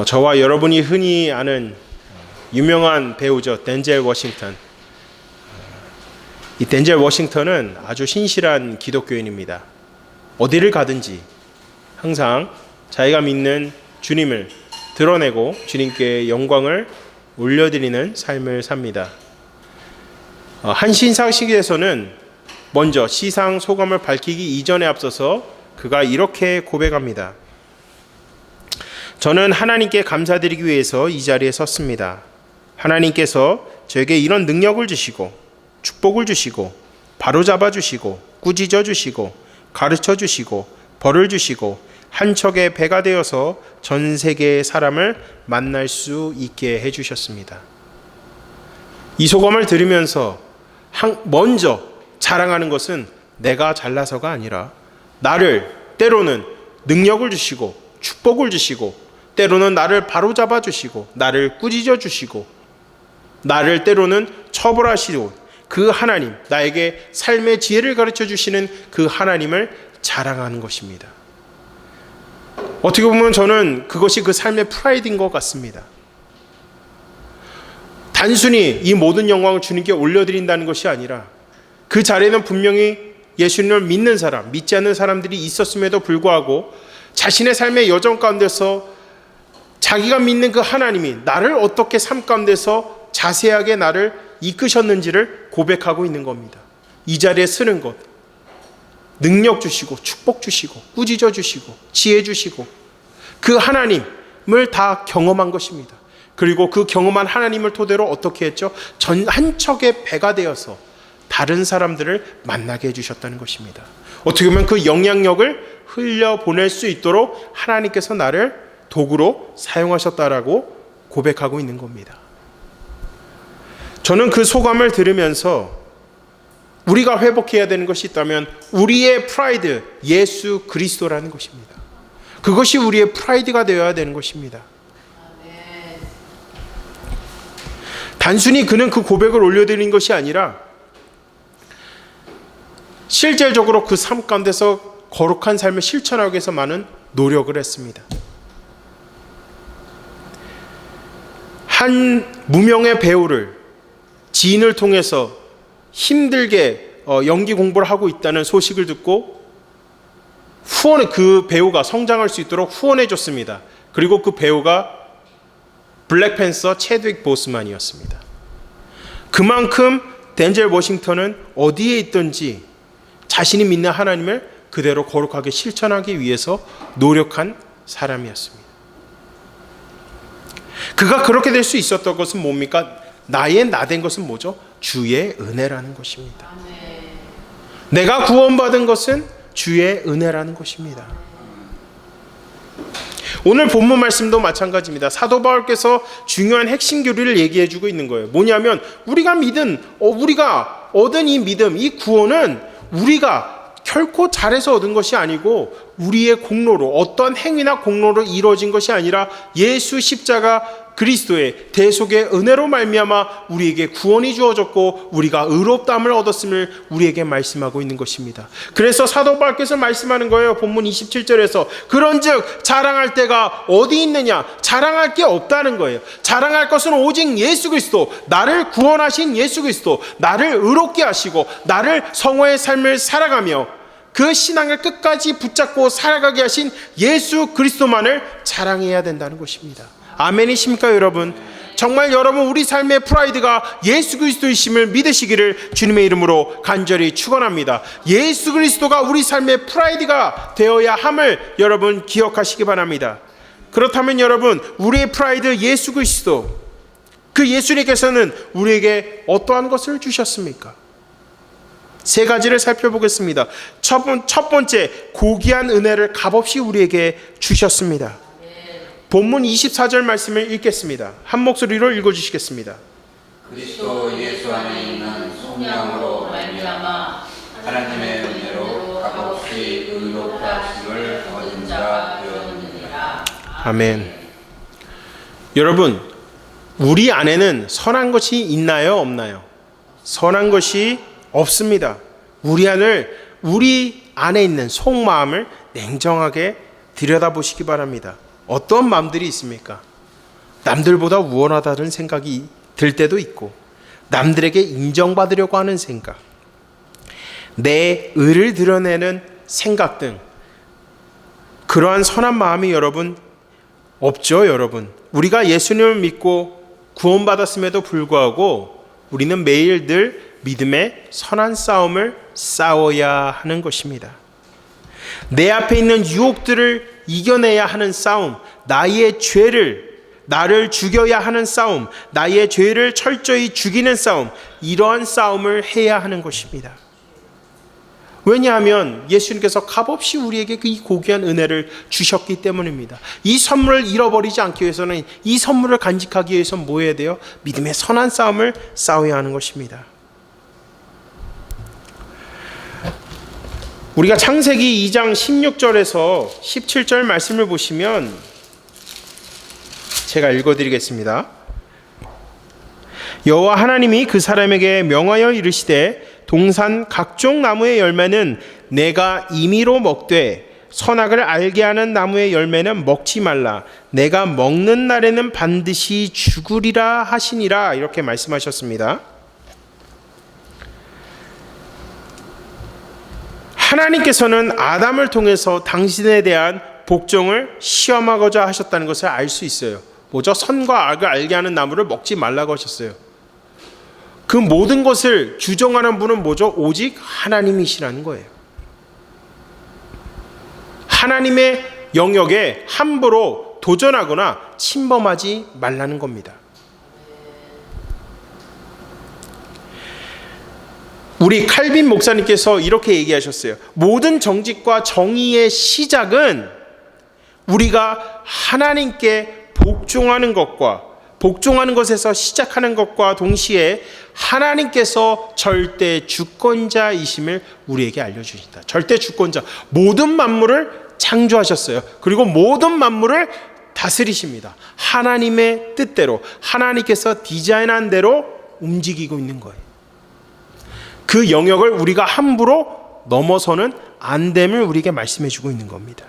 저와 여러분이 흔히 아는 유명한 배우죠. 덴젤 워싱턴. 이 덴젤 워싱턴은 아주 신실한 기독교인입니다. 어디를 가든지 항상 자기가 믿는 주님을 드러내고 주님께 영광을 올려드리는 삶을 삽니다. 한 시상식에서는 먼저 시상 소감을 밝히기 이전에 앞서서 그가 이렇게 고백합니다. 저는 하나님께 감사드리기 위해서 이 자리에 섰습니다. 하나님께서 저에게 이런 능력을 주시고 축복을 주시고 바로잡아 주시고 꾸짖어 주시고 가르쳐 주시고 벌을 주시고 한 척의 배가 되어서 전 세계의 사람을 만날 수 있게 해주셨습니다. 이 소감을 들으면서 먼저 자랑하는 것은 내가 잘나서가 아니라 나를 때로는 능력을 주시고 축복을 주시고 때로는 나를 바로잡아 주시고 나를 꾸짖어 주시고 나를 때로는 처벌하시고 그 하나님, 나에게 삶의 지혜를 가르쳐 주시는 그 하나님을 자랑하는 것입니다. 어떻게 보면 저는 그것이 그 삶의 프라이드인 것 같습니다. 단순히 이 모든 영광을 주님께 올려드린다는 것이 아니라 그 자리에는 분명히 예수님을 믿는 사람, 믿지 않는 사람들이 있었음에도 불구하고 자신의 삶의 여정 가운데서 자기가 믿는 그 하나님이 나를 어떻게 삶 가운데서 자세하게 나를 이끄셨는지를 고백하고 있는 겁니다. 이 자리에 서는 것, 능력 주시고 축복 주시고 꾸짖어 주시고 지혜 주시고 그 하나님을 다 경험한 것입니다. 그리고 그 경험한 하나님을 토대로 어떻게 했죠? 한 척의 배가 되어서 다른 사람들을 만나게 해주셨다는 것입니다. 어떻게 보면 그 영향력을 흘려보낼 수 있도록 하나님께서 나를 도구로 사용하셨다라고 고백하고 있는 겁니다. 저는 그 소감을 들으면서 우리가 회복해야 되는 것이 있다면 우리의 프라이드, 예수 그리스도라는 것입니다. 그것이 우리의 프라이드가 되어야 되는 것입니다. 단순히 그는 그 고백을 올려드린 것이 아니라 실질적으로 그 삶 가운데서 거룩한 삶을 실천하기 위해서 많은 노력을 했습니다. 한 무명의 배우를 지인을 통해서 힘들게 연기 공부를 하고 있다는 소식을 듣고 그 배우가 성장할 수 있도록 후원해 줬습니다. 그리고 그 배우가 블랙팬서 체드윅 보스만이었습니다. 그만큼 덴젤 워싱턴은 어디에 있든지 자신이 믿는 하나님을 그대로 거룩하게 실천하기 위해서 노력한 사람이었습니다. 그가 그렇게 될 수 있었던 것은 뭡니까? 나의 나된 것은 뭐죠? 주의 은혜라는 것입니다. 내가 구원받은 것은 주의 은혜라는 것입니다. 오늘 본문 말씀도 마찬가지입니다. 사도 바울께서 중요한 핵심 교리를 얘기해 주고 있는 거예요. 뭐냐면 우리가 얻은 이 믿음, 이 구원은 우리가 결코 잘해서 얻은 것이 아니고 우리의 공로로, 어떤 행위나 공로로 이루어진 것이 아니라 예수 십자가 그리스도의 대속의 은혜로 말미암아 우리에게 구원이 주어졌고 우리가 의롭다함을 얻었음을 우리에게 말씀하고 있는 것입니다. 그래서 사도 바울께서 말씀하는 거예요. 본문 27절에서 그런즉 자랑할 때가 어디 있느냐? 자랑할 게 없다는 거예요. 자랑할 것은 오직 예수 그리스도, 나를 구원하신 예수 그리스도, 나를 의롭게 하시고 나를 성화의 삶을 살아가며 그 신앙을 끝까지 붙잡고 살아가게 하신 예수 그리스도만을 자랑해야 된다는 것입니다. 아멘이십니까 여러분? 정말 여러분 우리 삶의 프라이드가 예수 그리스도이심을 믿으시기를 주님의 이름으로 간절히 축원합니다. 예수 그리스도가 우리 삶의 프라이드가 되어야 함을 여러분 기억하시기 바랍니다. 그렇다면 여러분 우리의 프라이드 예수 그리스도, 그 예수님께서는 우리에게 어떠한 것을 주셨습니까? 세 가지를 살펴보겠습니다. 첫 번째, 고귀한 은혜를 값없이 우리에게 주셨습니다. 본문 24절 말씀을 읽겠습니다. 한 목소리로 읽어주시겠습니다. 그리스도 예수 안에 있는 성령으로 말미암아 하나님의 은혜로 값없이 의롭다 하심을 얻은 자 되었느니라. 아멘. 여러분, 우리 안에는 선한 것이 있나요, 없나요? 선한 것이 없습니다. 우리 안에 있는 속마음을 냉정하게 들여다보시기 바랍니다. 어떤 마음들이 있습니까? 남들보다 우월하다는 생각이 들 때도 있고, 남들에게 인정받으려고 하는 생각, 내 의를 드러내는 생각 등 그러한 선한 마음이 여러분 없죠, 여러분. 우리가 예수님을 믿고 구원받았음에도 불구하고 우리는 매일 늘 믿음의 선한 싸움을 싸워야 하는 것입니다. 내 앞에 있는 유혹들을 이겨내야 하는 싸움, 나를 죽여야 하는 싸움, 나의 죄를 철저히 죽이는 싸움, 이러한 싸움을 해야 하는 것입니다. 왜냐하면 예수님께서 값없이 우리에게 이 고귀한 은혜를 주셨기 때문입니다. 이 선물을 잃어버리지 않기 위해서는, 이 선물을 간직하기 위해서는 뭐 해야 돼요? 믿음의 선한 싸움을 싸워야 하는 것입니다. 우리가 창세기 2장 16절에서 17절 말씀을 보시면 제가 읽어드리겠습니다. 여호와 하나님이 그 사람에게 명하여 이르시되 동산 각종 나무의 열매는 내가 임의로 먹되 선악을 알게 하는 나무의 열매는 먹지 말라. 내가 먹는 날에는 반드시 죽으리라 하시니라. 이렇게 말씀하셨습니다. 하나님께서는 아담을 통해서 당신에 대한 복종을 시험하고자 하셨다는 것을 알 수 있어요. 뭐죠? 선과 악을 알게 하는 나무를 먹지 말라고 하셨어요. 그 모든 것을 규정하는 분은 뭐죠? 오직 하나님이시라는 거예요. 하나님의 영역에 함부로 도전하거나 침범하지 말라는 겁니다. 우리 칼빈 목사님께서 이렇게 얘기하셨어요. 모든 정직과 정의의 시작은 우리가 하나님께 복종하는 것에서 시작하는 것과 동시에 하나님께서 절대 주권자이심을 우리에게 알려주신다. 절대 주권자. 모든 만물을 창조하셨어요. 그리고 모든 만물을 다스리십니다. 하나님의 뜻대로, 하나님께서 디자인한 대로 움직이고 있는 거예요. 그 영역을 우리가 함부로 넘어서는 안 됨을 우리에게 말씀해 주고 있는 겁니다.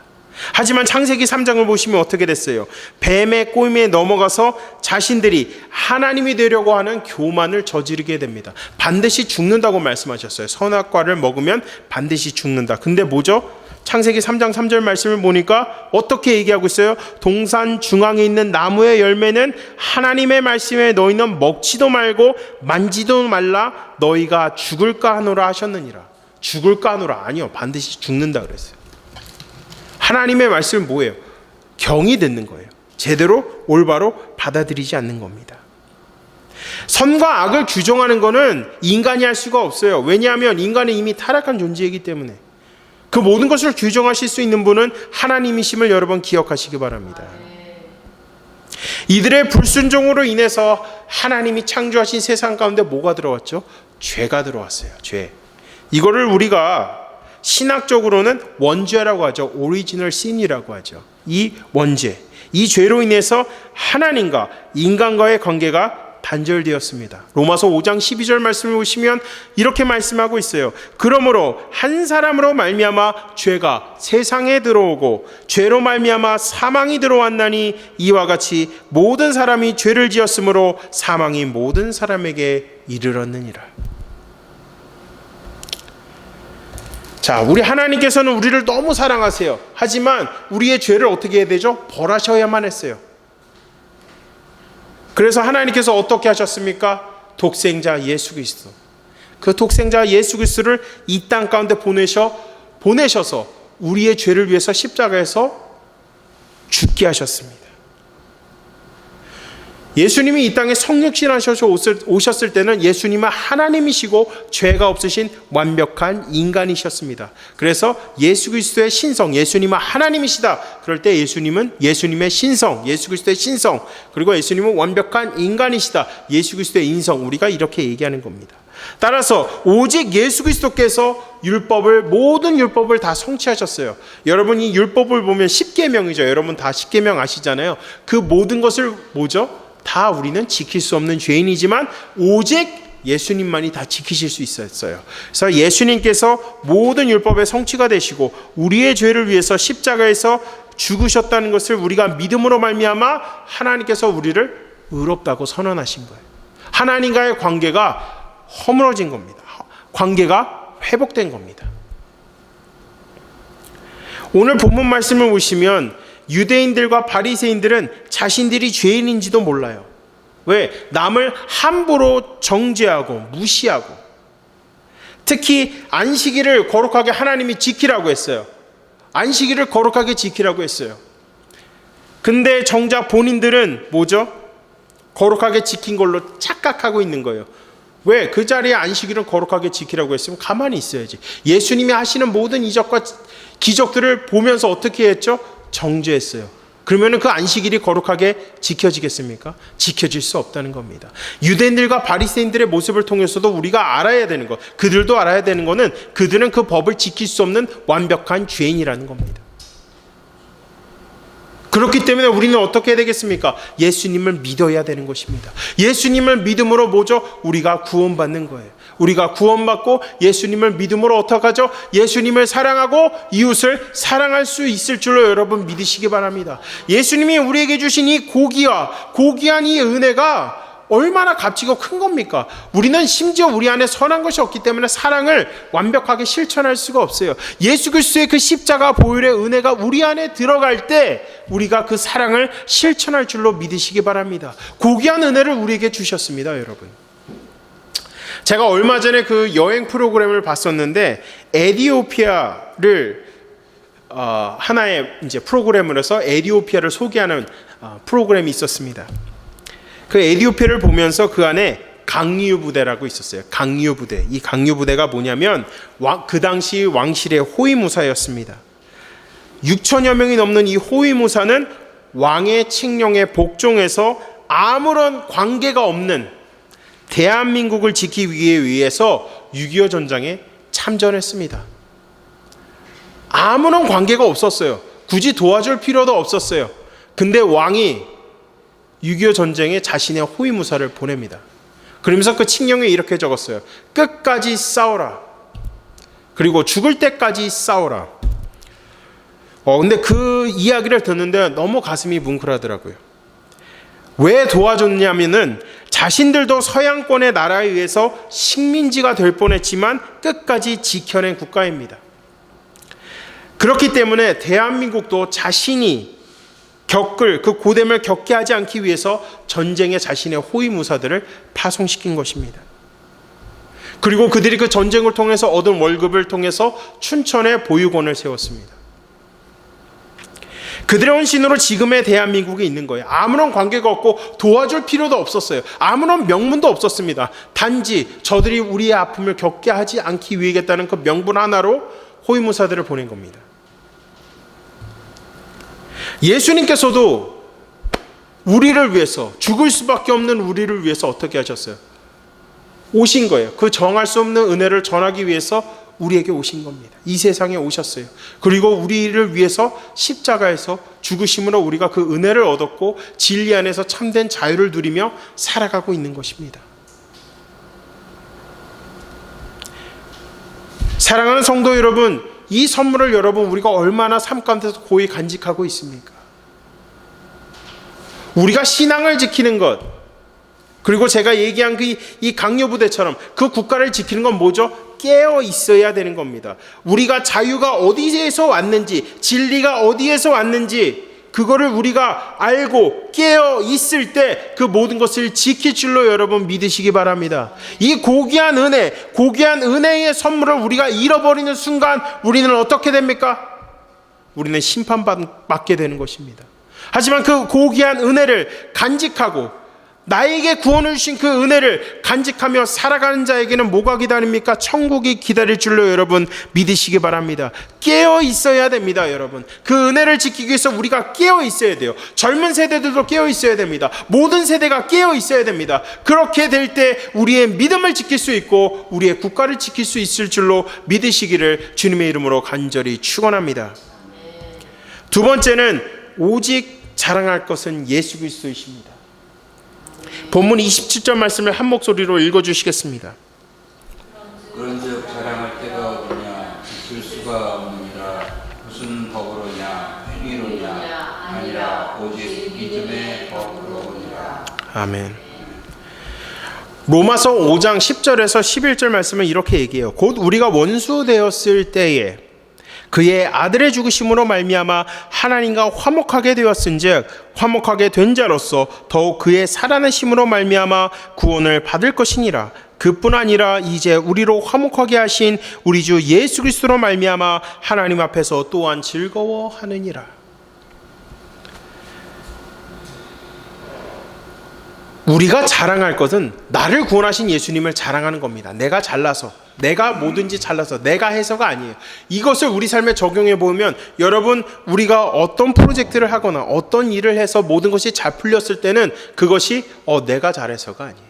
하지만 창세기 3장을 보시면 어떻게 됐어요? 뱀의 꼬임에 넘어가서 자신들이 하나님이 되려고 하는 교만을 저지르게 됩니다. 반드시 죽는다고 말씀하셨어요. 선악과를 먹으면 반드시 죽는다. 근데 뭐죠? 창세기 3장 3절 말씀을 보니까 어떻게 얘기하고 있어요? 동산 중앙에 있는 나무의 열매는 하나님의 말씀에 너희는 먹지도 말고 만지도 말라. 너희가 죽을까 하노라 하셨느니라. 죽을까 하노라. 아니요. 반드시 죽는다 그랬어요. 하나님의 말씀은 뭐예요? 경이 듣는 거예요. 제대로 올바로 받아들이지 않는 겁니다. 선과 악을 규정하는 것은 인간이 할 수가 없어요. 왜냐하면 인간은 이미 타락한 존재이기 때문에. 그 모든 것을 규정하실 수 있는 분은 하나님이심을 여러분 기억하시기 바랍니다. 이들의 불순종으로 인해서 하나님이 창조하신 세상 가운데 뭐가 들어왔죠? 죄가 들어왔어요. 죄. 이거를 우리가 신학적으로는 원죄라고 하죠. 오리지널 신이라고 하죠. 이 원죄, 이 죄로 인해서 하나님과 인간과의 관계가 단절되었습니다. 로마서 5장 12절 말씀을 보시면 이렇게 말씀하고 있어요. 그러므로 한 사람으로 말미암아 죄가 세상에 들어오고 죄로 말미암아 사망이 들어왔나니 이와 같이 모든 사람이 죄를 지었으므로 사망이 모든 사람에게 이르렀느니라. 자, 우리 하나님께서는 우리를 너무 사랑하세요. 하지만 우리의 죄를 어떻게 해야 되죠? 벌하셔야만 했어요. 그래서 하나님께서 어떻게 하셨습니까? 독생자 예수 그리스도. 그 독생자 예수 그리스도를 이 땅 가운데 보내셔서 우리의 죄를 위해서 십자가에서 죽게 하셨습니다. 예수님이 이 땅에 성육신하셔서 오셨을 때는 예수님은 하나님이시고 죄가 없으신 완벽한 인간이셨습니다. 그래서 예수 그리스도의 신성, 예수님은 하나님이시다. 그럴 때 예수님의 신성, 예수 그리스도의 신성, 그리고 예수님은 완벽한 인간이시다. 예수 그리스도의 인성, 우리가 이렇게 얘기하는 겁니다. 따라서 오직 예수 그리스도께서 모든 율법을 다 성취하셨어요. 여러분 이 율법을 보면 10계명이죠. 여러분 다 10계명 아시잖아요. 그 모든 것을 뭐죠? 다 우리는 지킬 수 없는 죄인이지만 오직 예수님만이 다 지키실 수 있었어요. 그래서 예수님께서 모든 율법의 성취가 되시고 우리의 죄를 위해서 십자가에서 죽으셨다는 것을 우리가 믿음으로 말미암아 하나님께서 우리를 의롭다고 선언하신 거예요. 하나님과의 관계가 허물어진 겁니다. 관계가 회복된 겁니다. 오늘 본문 말씀을 보시면 유대인들과 바리새인들은 자신들이 죄인인지도 몰라요. 왜? 남을 함부로 정죄하고 무시하고, 특히 안식일을 거룩하게 하나님이 지키라고 했어요. 안식일을 거룩하게 지키라고 했어요. 근데 정작 본인들은 뭐죠? 거룩하게 지킨 걸로 착각하고 있는 거예요. 왜? 그 자리에 안식일은 거룩하게 지키라고 했으면 가만히 있어야지. 예수님이 하시는 모든 이적과 기적들을 보면서 어떻게 했죠? 정죄했어요. 그러면 그 안식일이 거룩하게 지켜지겠습니까? 지켜질 수 없다는 겁니다. 유대인들과 바리새인들의 모습을 통해서도 우리가 알아야 되는 것, 그들도 알아야 되는 것은 그들은 그 법을 지킬 수 없는 완벽한 죄인이라는 겁니다. 그렇기 때문에 우리는 어떻게 해야 되겠습니까? 예수님을 믿어야 되는 것입니다. 예수님을 믿음으로 뭐죠? 우리가 구원받는 거예요. 우리가 구원받고 예수님을 믿음으로 어떻게 하죠? 예수님을 사랑하고 이웃을 사랑할 수 있을 줄로 여러분 믿으시기 바랍니다. 예수님이 우리에게 주신 이 고귀한 이 은혜가 얼마나 값지고 큰 겁니까? 우리는 심지어 우리 안에 선한 것이 없기 때문에 사랑을 완벽하게 실천할 수가 없어요. 예수 그리스도의 그 십자가 보혈의 은혜가 우리 안에 들어갈 때 우리가 그 사랑을 실천할 줄로 믿으시기 바랍니다. 고귀한 은혜를 우리에게 주셨습니다, 여러분. 제가 얼마 전에 그 여행 프로그램을 봤었는데 에티오피아를 하나의 이제 프로그램으로 해서 에티오피아를 소개하는 프로그램이 있었습니다. 그 에티오피아를 보면서 그 안에 강류 부대라고 있었어요. 강류 부대. 이 강류 부대가 뭐냐면 그 당시 왕실의 호위무사였습니다. 6천여 명이 넘는 이 호위무사는 왕의 칙령에 복종해서 아무런 관계가 없는 대한민국을 지키기 위해서 6.25 전쟁에 참전했습니다. 아무런 관계가 없었어요. 굳이 도와줄 필요도 없었어요. 근데 왕이 6.25 전쟁에 자신의 호위무사를 보냅니다. 그러면서 그 칙령에 이렇게 적었어요. 끝까지 싸워라. 그리고 죽을 때까지 싸워라. 근데 그 이야기를 듣는데 너무 가슴이 뭉클하더라고요. 왜 도와줬냐면은 자신들도 서양권의 나라에 의해서 식민지가 될 뻔했지만 끝까지 지켜낸 국가입니다. 그렇기 때문에 대한민국도 자신이 겪을 그 고됨을 겪게 하지 않기 위해서 전쟁에 자신의 호위무사들을 파송시킨 것입니다. 그리고 그들이 그 전쟁을 통해서 얻은 월급을 통해서 춘천에 보육원을 세웠습니다. 그들의 헌신으로 지금의 대한민국에 있는 거예요. 아무런 관계가 없고 도와줄 필요도 없었어요. 아무런 명분도 없었습니다. 단지 저들이 우리의 아픔을 겪게 하지 않기 위해겠다는 그 명분 하나로 호위무사들을 보낸 겁니다. 예수님께서도 우리를 위해서, 죽을 수밖에 없는 우리를 위해서 어떻게 하셨어요? 오신 거예요. 그 정할 수 없는 은혜를 전하기 위해서 우리에게 오신 겁니다. 이 세상에 오셨어요. 그리고 우리를 위해서 십자가에서 죽으심으로 우리가 그 은혜를 얻었고 진리 안에서 참된 자유를 누리며 살아가고 있는 것입니다. 사랑하는 성도 여러분, 이 선물을 여러분 우리가 얼마나 삶 가운데서 고이 간직하고 있습니까? 우리가 신앙을 지키는 것, 그리고 제가 얘기한 이 강요부대처럼 그 국가를 지키는 건 뭐죠? 깨어 있어야 되는 겁니다. 우리가 자유가 어디에서 왔는지, 진리가 어디에서 왔는지 그거를 우리가 알고 깨어 있을 때 그 모든 것을 지킬 줄로 여러분 믿으시기 바랍니다. 이 고귀한 은혜, 고귀한 은혜의 선물을 우리가 잃어버리는 순간 우리는 어떻게 됩니까? 우리는 심판받게 되는 것입니다. 하지만 그 고귀한 은혜를 간직하고 나에게 구원을 주신 그 은혜를 간직하며 살아가는 자에게는 뭐가 기다립니까? 천국이 기다릴 줄로 여러분 믿으시기 바랍니다. 깨어 있어야 됩니다, 여러분. 그 은혜를 지키기 위해서 우리가 깨어 있어야 돼요. 젊은 세대들도 깨어 있어야 됩니다. 모든 세대가 깨어 있어야 됩니다. 그렇게 될 때 우리의 믿음을 지킬 수 있고 우리의 국가를 지킬 수 있을 줄로 믿으시기를 주님의 이름으로 간절히 축원합니다. 두 번째는 오직 자랑할 것은 예수 그리스도이십니다. 본문 27절 말씀을 한 목소리로 읽어주시겠습니다. 그런즉 자랑할 때가 어디냐? 있을 수가 없느니라. 무슨 법으로냐? 행위로냐? 아멘. 로마서 5장 10절에서 11절 말씀은 이렇게 얘기해요. 곧 우리가 원수 되었을 때에 그의 아들의 죽으심으로 말미암아 하나님과 화목하게 되었은즉 화목하게 된 자로서 더욱 그의 살아나심으로 말미암아 구원을 받을 것이니라. 그뿐 아니라 이제 우리로 화목하게 하신 우리 주 예수 그리스도로 말미암아 하나님 앞에서 또한 즐거워하느니라. 우리가 자랑할 것은 나를 구원하신 예수님을 자랑하는 겁니다. 내가 잘나서, 내가 뭐든지 잘나서, 내가 해서가 아니에요. 이것을 우리 삶에 적용해 보면 여러분, 우리가 어떤 프로젝트를 하거나 어떤 일을 해서 모든 것이 잘 풀렸을 때는 그것이 내가 잘해서가 아니에요.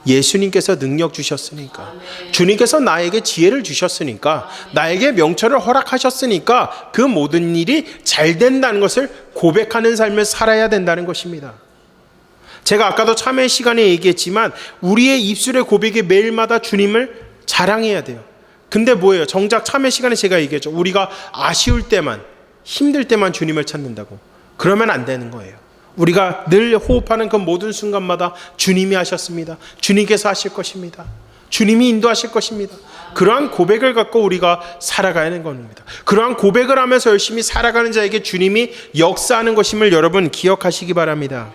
예수님께서 능력 주셨으니까, 주님께서 나에게 지혜를 주셨으니까, 나에게 명철을 허락하셨으니까 그 모든 일이 잘 된다는 것을 고백하는 삶을 살아야 된다는 것입니다. 제가 아까도 참회 시간에 얘기했지만 우리의 입술의 고백이 매일마다 주님을 자랑해야 돼요. 근데 뭐예요? 정작 참회 시간에 제가 얘기했죠. 우리가 아쉬울 때만, 힘들 때만 주님을 찾는다고. 그러면 안 되는 거예요. 우리가 늘 호흡하는 그 모든 순간마다 주님이 하셨습니다. 주님께서 하실 것입니다. 주님이 인도하실 것입니다. 그러한 고백을 갖고 우리가 살아가야 하는 겁니다. 그러한 고백을 하면서 열심히 살아가는 자에게 주님이 역사하는 것임을 여러분 기억하시기 바랍니다.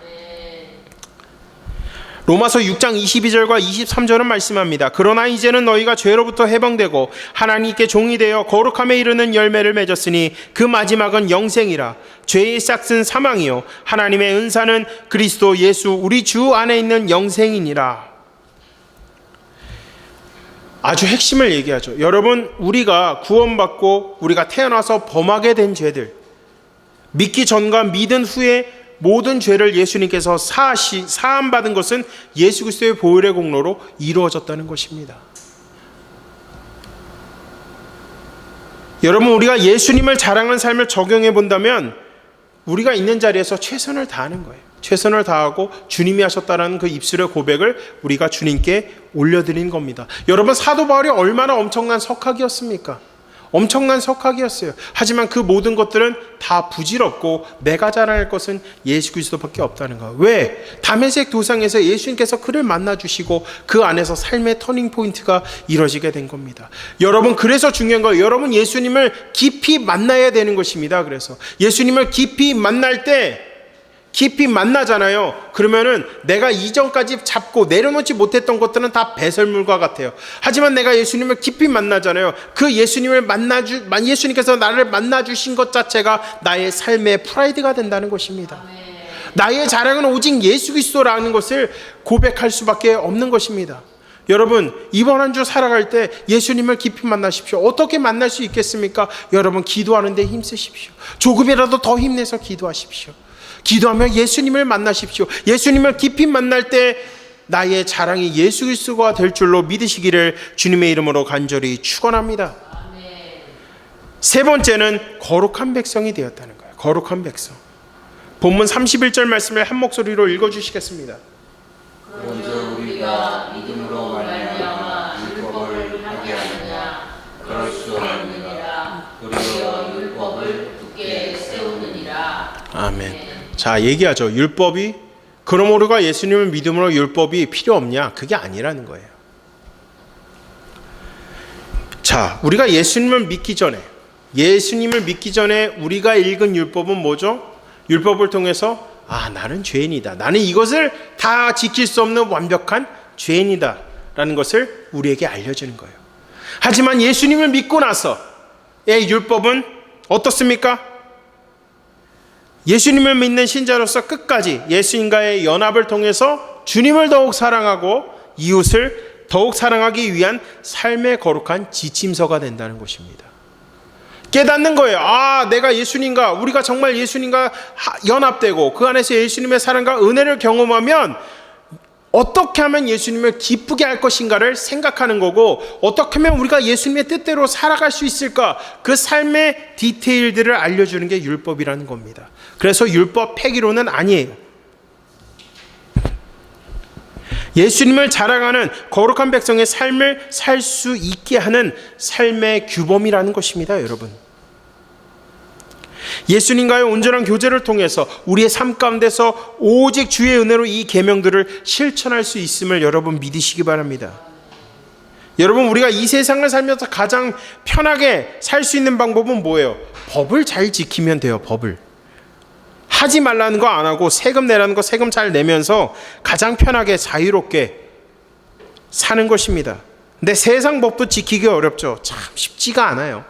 로마서 6장 22절과 23절은 말씀합니다. 그러나 이제는 너희가 죄로부터 해방되고 하나님께 종이 되어 거룩함에 이르는 열매를 맺었으니 그 마지막은 영생이라. 죄의 싹은 사망이요 하나님의 은사는 그리스도 예수 우리 주 안에 있는 영생이니라. 아주 핵심을 얘기하죠. 여러분, 우리가 구원받고 우리가 태어나서 범하게 된 죄들, 믿기 전과 믿은 후에 모든 죄를 예수님께서 사함받은 것은 예수 그리스도의 보혈의 공로로 이루어졌다는 것입니다. 여러분, 우리가 예수님을 자랑하는 삶을 적용해 본다면 우리가 있는 자리에서 최선을 다하는 거예요. 최선을 다하고 주님이 하셨다는 그 입술의 고백을 우리가 주님께 올려드린 겁니다. 여러분, 사도 바울이 얼마나 엄청난 석학이었습니까? 엄청난 석학이었어요. 하지만 그 모든 것들은 다 부질없고 내가 자랑할 것은 예수 그리스도밖에 없다는 거예요. 왜? 다메섹 도상에서 예수님께서 그를 만나주시고 그 안에서 삶의 터닝포인트가 이루어지게 된 겁니다. 여러분, 그래서 중요한 거예요. 여러분, 예수님을 깊이 만나야 되는 것입니다. 그래서 예수님을 깊이 만날 때 깊이 만나잖아요. 그러면은 내가 이전까지 잡고 내려놓지 못했던 것들은 다 배설물과 같아요. 하지만 내가 예수님을 깊이 만나잖아요. 그 예수님을 예수님께서 나를 만나주신 것 자체가 나의 삶의 프라이드가 된다는 것입니다. 나의 자랑은 오직 예수 그리스도라는 것을 고백할 수밖에 없는 것입니다. 여러분, 이번 한 주 살아갈 때 예수님을 깊이 만나십시오. 어떻게 만날 수 있겠습니까? 여러분, 기도하는 데 힘쓰십시오. 조금이라도 더 힘내서 기도하십시오. 기도하며 예수님을 만나십시오. 예수님을 깊이 만날 때 나의 자랑이 예수 그리스도가 될 줄로 믿으시기를 주님의 이름으로 간절히 축원합니다. 세 번째는 거룩한 백성이 되었다는 거예요. 거룩한 백성. 본문 31절 말씀을 한 목소리로 읽어주시겠습니다. 먼저 우리가 믿음으로 말미암아 율법을 하게 하느냐 그럴 수 없느니라. 도리어 율법을 굳게 세우느니라. 아멘. 자, 얘기하죠. 율법이, 그럼 우리가 예수님을 믿음으로 율법이 필요 없냐? 그게 아니라는 거예요. 자, 우리가 예수님을 믿기 전에 우리가 읽은 율법은 뭐죠? 율법을 통해서 나는 죄인이다. 나는 이것을 다 지킬 수 없는 완벽한 죄인이다 라는 것을 우리에게 알려주는 거예요. 하지만 예수님을 믿고 나서의 율법은 어떻습니까? 예수님을 믿는 신자로서 끝까지 예수님과의 연합을 통해서 주님을 더욱 사랑하고 이웃을 더욱 사랑하기 위한 삶의 거룩한 지침서가 된다는 것입니다. 깨닫는 거예요. 내가 예수님과, 우리가 정말 예수님과 연합되고 그 안에서 예수님의 사랑과 은혜를 경험하면 어떻게 하면 예수님을 기쁘게 할 것인가를 생각하는 거고, 어떻게 하면 우리가 예수님의 뜻대로 살아갈 수 있을까, 그 삶의 디테일들을 알려주는 게 율법이라는 겁니다. 그래서 율법 폐기로는 아니에요. 예수님을 자랑하는 거룩한 백성의 삶을 살 수 있게 하는 삶의 규범이라는 것입니다, 여러분. 예수님과의 온전한 교제를 통해서 우리의 삶 가운데서 오직 주의 은혜로 이 계명들을 실천할 수 있음을 여러분 믿으시기 바랍니다. 여러분, 우리가 이 세상을 살면서 가장 편하게 살 수 있는 방법은 뭐예요? 법을 잘 지키면 돼요. 법을. 하지 말라는 거 안 하고 세금 내라는 거 세금 잘 내면서 가장 편하게 자유롭게 사는 것입니다. 근데 세상 법도 지키기 어렵죠. 참 쉽지가 않아요.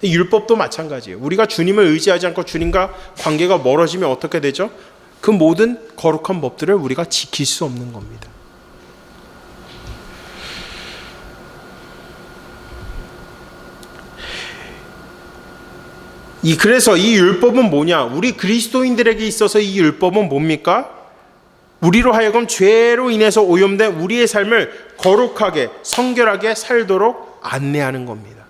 율법도 마찬가지예요. 우리가 주님을 의지하지 않고 주님과 관계가 멀어지면 어떻게 되죠? 그 모든 거룩한 법들을 우리가 지킬 수 없는 겁니다. 그래서 이 율법은 뭐냐? 우리 그리스도인들에게 있어서 이 율법은 뭡니까? 우리로 하여금 죄로 인해서 오염된 우리의 삶을 거룩하게 성결하게 살도록 안내하는 겁니다.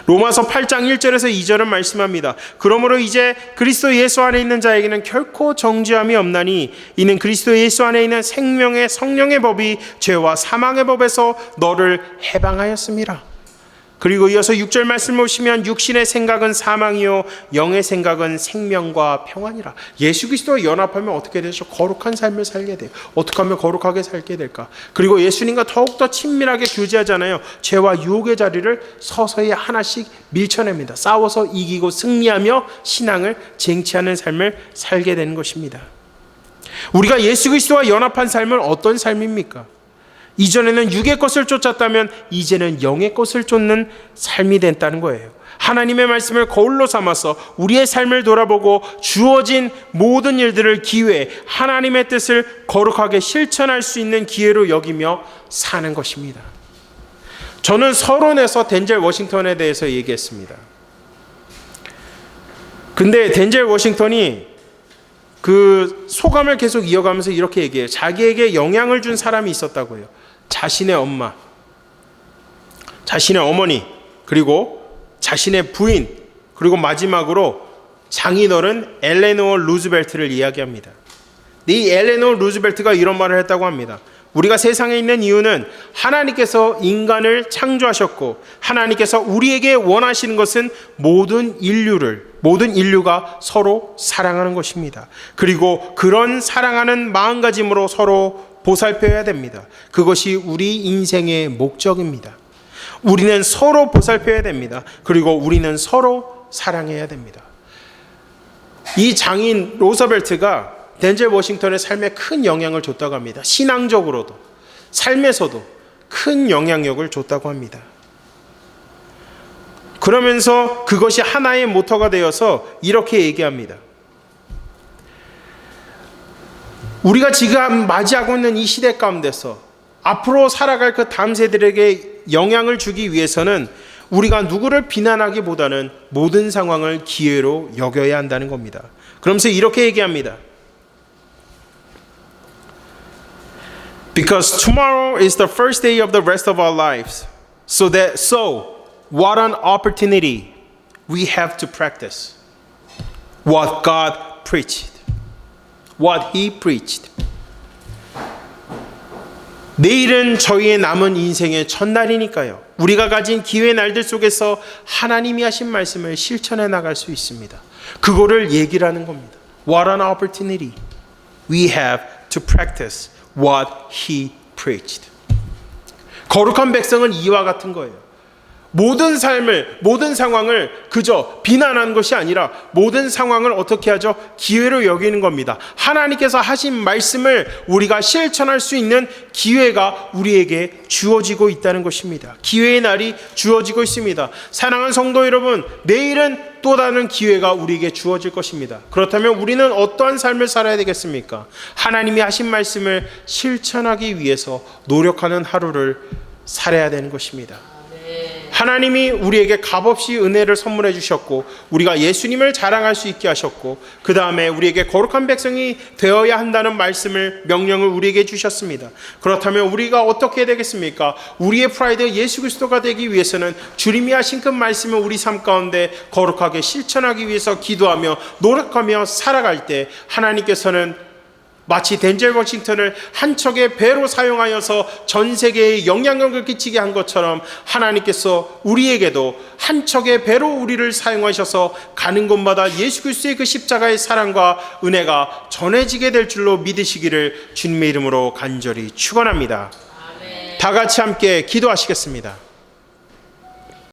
로마서 8장 1절에서 2절은 말씀합니다. 그러므로 이제 그리스도 예수 안에 있는 자에게는 결코 정죄함이 없나니 이는 그리스도 예수 안에 있는 생명의 성령의 법이 죄와 사망의 법에서 너를 해방하였습니다. 그리고 이어서 6절 말씀을 보시면 육신의 생각은 사망이요 영의 생각은 생명과 평안이라. 예수 그리스도와 연합하면 어떻게 되죠? 거룩한 삶을 살게 돼요. 어떻게 하면 거룩하게 살게 될까? 그리고 예수님과 더욱더 친밀하게 교제하잖아요. 죄와 유혹의 자리를 서서히 하나씩 밀쳐냅니다. 싸워서 이기고 승리하며 신앙을 쟁취하는 삶을 살게 되는 것입니다. 우리가 예수 그리스도와 연합한 삶은 어떤 삶입니까? 이전에는 육의 것을 쫓았다면 이제는 영의 것을 쫓는 삶이 됐다는 거예요. 하나님의 말씀을 거울로 삼아서 우리의 삶을 돌아보고 주어진 모든 일들을 기회, 하나님의 뜻을 거룩하게 실천할 수 있는 기회로 여기며 사는 것입니다. 저는 서론에서 덴젤 워싱턴에 대해서 얘기했습니다. 근데 덴젤 워싱턴이 그 소감을 계속 이어가면서 이렇게 얘기해요. 자기에게 영향을 준 사람이 있었다고 해요. 자신의 엄마, 자신의 어머니, 그리고 자신의 부인, 그리고 마지막으로 장인어른 엘레노어 루즈벨트를 이야기합니다. 이 엘레노어 루즈벨트가 이런 말을 했다고 합니다. 우리가 세상에 있는 이유는 하나님께서 인간을 창조하셨고 하나님께서 우리에게 원하시는 것은 모든 인류가 서로 사랑하는 것입니다. 그리고 그런 사랑하는 마음가짐으로 서로 보살펴야 됩니다. 그것이 우리 인생의 목적입니다. 우리는 서로 보살펴야 됩니다. 그리고 우리는 서로 사랑해야 됩니다. 이 장인 로스벨트가 덴젤 워싱턴의 삶에 큰 영향을 줬다고 합니다. 신앙적으로도 삶에서도 큰 영향력을 줬다고 합니다. 그러면서 그것이 하나의 모터가 되어서 이렇게 얘기합니다. 우리가 지금 맞이하고 있는 이 시대 가운데서 앞으로 살아갈 그 다음 세대들에게 영향을 주기 위해서는 우리가 누구를 비난하기보다는 모든 상황을 기회로 여겨야 한다는 겁니다. 그러면서 이렇게 얘기합니다. Because tomorrow is the first day of the rest of our lives. So what an opportunity we have to practice what God preached. What He preached. 내일은 저희의 남은 인생의 첫날이니까요. 우리가 가진 기회의 날들 속에서 하나님이 하신 말씀을 실천해 나갈 수 있습니다. 그거를 얘기를 하는 겁니다. What an opportunity we have to practice what He preached. 거룩한 백성은 이와 같은 거예요. 모든 삶을, 모든 상황을 그저 비난하는 것이 아니라 모든 상황을 어떻게 하죠? 기회로 여기는 겁니다. 하나님께서 하신 말씀을 우리가 실천할 수 있는 기회가 우리에게 주어지고 있다는 것입니다. 기회의 날이 주어지고 있습니다. 사랑하는 성도 여러분, 내일은 또 다른 기회가 우리에게 주어질 것입니다. 그렇다면 우리는 어떠한 삶을 살아야 되겠습니까? 하나님이 하신 말씀을 실천하기 위해서 노력하는 하루를 살아야 되는 것입니다. 하나님이 우리에게 값없이 은혜를 선물해 주셨고 우리가 예수님을 자랑할 수 있게 하셨고 그 다음에 우리에게 거룩한 백성이 되어야 한다는 명령을 우리에게 주셨습니다. 그렇다면 우리가 어떻게 해야 되겠습니까? 우리의 프라이드 예수 그리스도가 되기 위해서는 주님이 하신 그 말씀을 우리 삶 가운데 거룩하게 실천하기 위해서 기도하며 노력하며 살아갈 때 하나님께서는 마치 덴젤 워싱턴을 한 척의 배로 사용하여서 전 세계에 영향력을 끼치게 한 것처럼 하나님께서 우리에게도 한 척의 배로 우리를 사용하셔서 가는 곳마다 예수 그리스도의 그 십자가의 사랑과 은혜가 전해지게 될 줄로 믿으시기를 주님의 이름으로 간절히 축원합니다. 다 같이 함께 기도하시겠습니다.